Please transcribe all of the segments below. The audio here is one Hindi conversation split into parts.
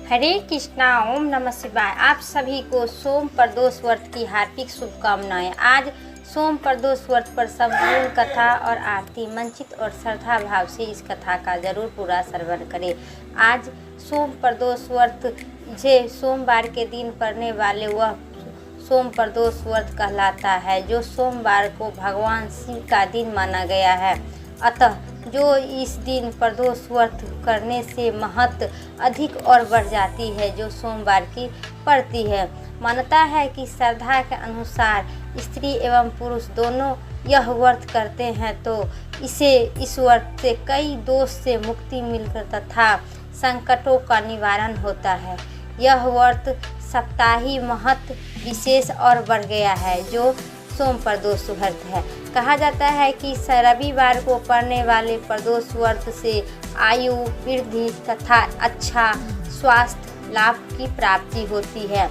हरे कृष्णा, ओम नमः शिवाय। आप सभी को सोम प्रदोष व्रत की हार्दिक शुभकामनाएं। आज सोम प्रदोष व्रत पर संपूर्ण कथा और आरती मंचित और श्रद्धा भाव से इस कथा का जरूर पूरा श्रवण करें। आज सोम प्रदोष व्रत जे सोमवार के दिन पड़ने वाले वह सोम प्रदोष व्रत कहलाता है, जो सोमवार को भगवान शिव का दिन माना गया है। अतः जो इस दिन प्रदोष व्रत करने से महत्व अधिक और बढ़ जाती है, जो सोमवार की पड़ती है। मानता है कि श्रद्धा के अनुसार स्त्री एवं पुरुष दोनों यह व्रत करते हैं तो इस व्रत से कई दोष से मुक्ति मिलकर तथा संकटों का निवारण होता है। यह व्रत सप्ताही महत्व विशेष और बढ़ गया है, जो सोम प्रदोष व्रत है। कहा जाता है कि रविवार को पड़ने वाले प्रदोष व्रत से आयु वृद्धि तथा अच्छा स्वास्थ्य लाभ की प्राप्ति होती है।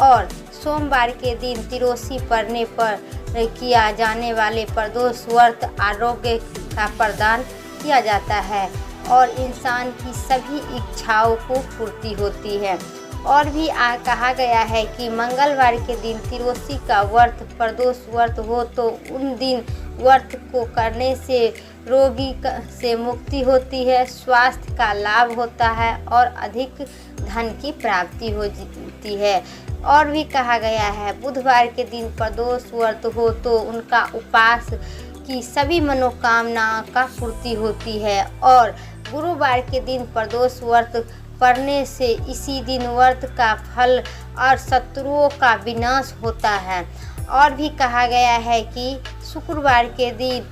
और सोमवार के दिन तिरोसी पड़ने पर किया जाने वाले प्रदोष व्रत आरोग्य का प्रदान किया जाता है और इंसान की सभी इच्छाओं को पूर्ति होती है। और भी कहा गया है कि मंगलवार के दिन तिरोसी का व्रत प्रदोष व्रत हो तो उन दिन व्रत को करने से रोगी से मुक्ति होती है, स्वास्थ्य का लाभ होता है और अधिक धन की प्राप्ति होती है। और भी कहा गया है बुधवार के दिन प्रदोष व्रत हो तो उनका उपास की सभी मनोकामना का पूर्ति होती है। और गुरुवार के दिन प्रदोष व्रत पढ़ने से इसी दिन व्रत का फल और शत्रुओं का विनाश होता है। और भी कहा गया है कि शुक्रवार के दिन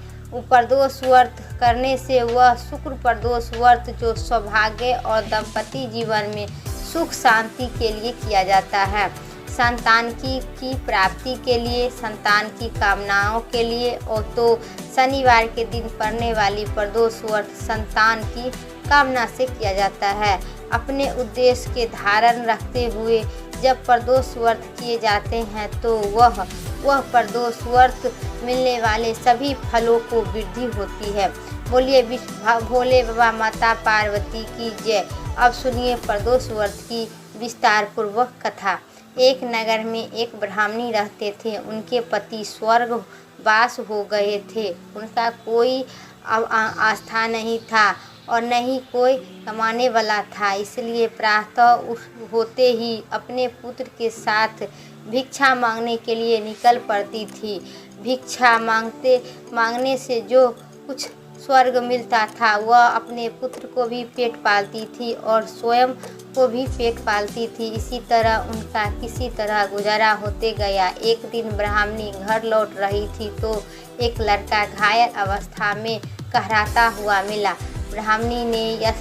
प्रदोष व्रत करने से वह शुक्र प्रदोष व्रत जो सौभाग्य और दंपति जीवन में सुख शांति के लिए किया जाता है, संतान की प्राप्ति के लिए, संतान की कामनाओं के लिए। और तो शनिवार के दिन पड़ने वाली प्रदोष व्रत संतान की कामना से किया जाता है। अपने उद्देश्य के धारण रखते हुए जब प्रदोष व्रत किए जाते हैं तो वह प्रदोष व्रत मिलने वाले सभी फलों को वृद्धि होती है। बोलिए भोले बाबा माता पार्वती की जय। अब सुनिए प्रदोष व्रत की विस्तार पूर्वक कथा। एक नगर में एक ब्राह्मणी रहते थे। उनके पति स्वर्गवास हो गए थे। उनका कोई आस्था नहीं था और न ही कोई कमाने वाला था, इसलिए प्रातः होते ही अपने पुत्र के साथ भिक्षा मांगने के लिए निकल पड़ती थी। भिक्षा मांगने से जो कुछ स्वर्ग मिलता था वह अपने पुत्र को भी पेट पालती थी और स्वयं को भी पेट पालती थी। इसी तरह उनका किसी तरह गुजारा होते गया। एक दिन ब्राह्मणी घर लौट रही थी तो एक लड़का घायल अवस्था में कहराता हुआ मिला। ब्राह्मणी ने यह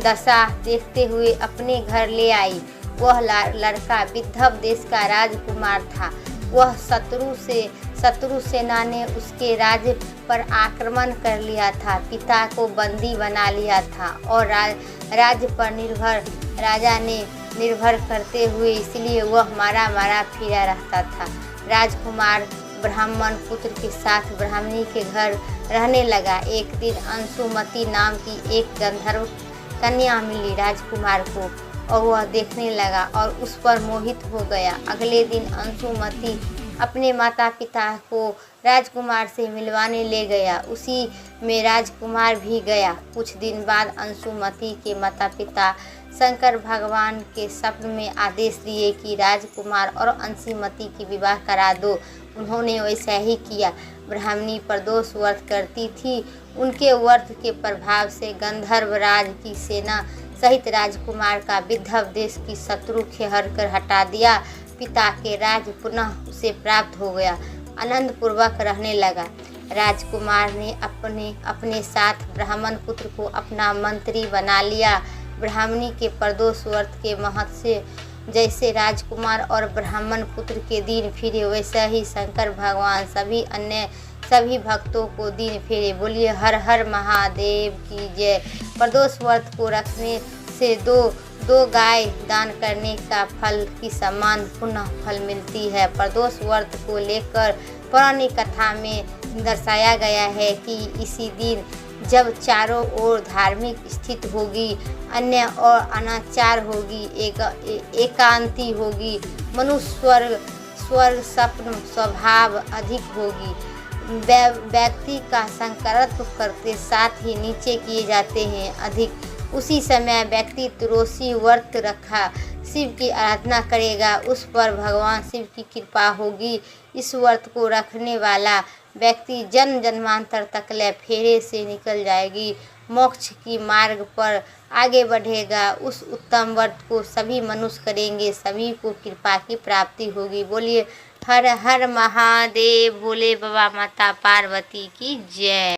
दशा देखते हुए अपने घर ले आई। वह लड़का विदर्भ देश का राजकुमार था। वह शत्रु सेना ने उसके राज्य पर आक्रमण कर लिया था, पिता को बंदी बना लिया था और राज्य पर राजा ने निर्भर करते हुए इसलिए वह मारा फिरा रहता था। राजकुमार ब्राह्मण पुत्र के साथ ब्राह्मणी के घर रहने लगा। एक दिन अंशुमती नाम की एक गंधर्व कन्या मिली राजकुमार को और वह देखने लगा और उस पर मोहित हो गया। अगले दिन अंशुमती अपने माता पिता को राजकुमार से मिलवाने ले गया। उसी में राजकुमार भी गया। कुछ दिन बाद अंशुमती के माता पिता शंकर भगवान के स्वप्न में आदेश दिए कि राजकुमार और अंशुमती की विवाह करा दो। उन्होंने वैसा ही किया। ब्राह्मणी प्रदोष व्रत करती थी। उनके व्रत के प्रभाव से गंधर्व राज की सेना सहित राजकुमार का विदर्भ देश की शत्रु खेहर कर हटा दिया। पिता के राज पुनः उसे प्राप्त हो गया। आनंद पूर्वक रहने लगा। राजकुमार ने अपने साथ ब्राह्मण पुत्र को अपना मंत्री बना लिया। ब्राह्मणी के प्रदोष व्रत के महत्व से जैसे राजकुमार और ब्राह्मण पुत्र के दिन फिरे, वैसा ही शंकर भगवान सभी भक्तों को दिन फेरे। बोलिए हर हर महादेव की जय। प्रदोष व्रत को रखने से दो गाय दान करने का फल की समान पुनः फल मिलती है। प्रदोष व्रत को लेकर पौराणिक कथा में दर्शाया गया है कि इसी दिन जब चारों ओर धार्मिक स्थिति होगी, अन्य और अनाचार होगी, एकांती होगी, मनुष्य स्वर्ग स्वप्न स्वभाव अधिक होगी, व्यक्ति का संकल्प करते साथ ही नीचे किए जाते हैं अधिक। उसी समय व्यक्ति तुलसी व्रत रखा शिव की आराधना करेगा, उस पर भगवान शिव की कृपा होगी। इस व्रत को रखने वाला व्यक्ति जन्म जन्मांतर तक ले फेरे से निकल जाएगी, मोक्ष की मार्ग पर आगे बढ़ेगा। उस उत्तम व्रत को सभी मनुष्य करेंगे, सभी को कृपा की प्राप्ति होगी। बोलिए हर हर महादेव, भोले बाबा माता पार्वती की जय।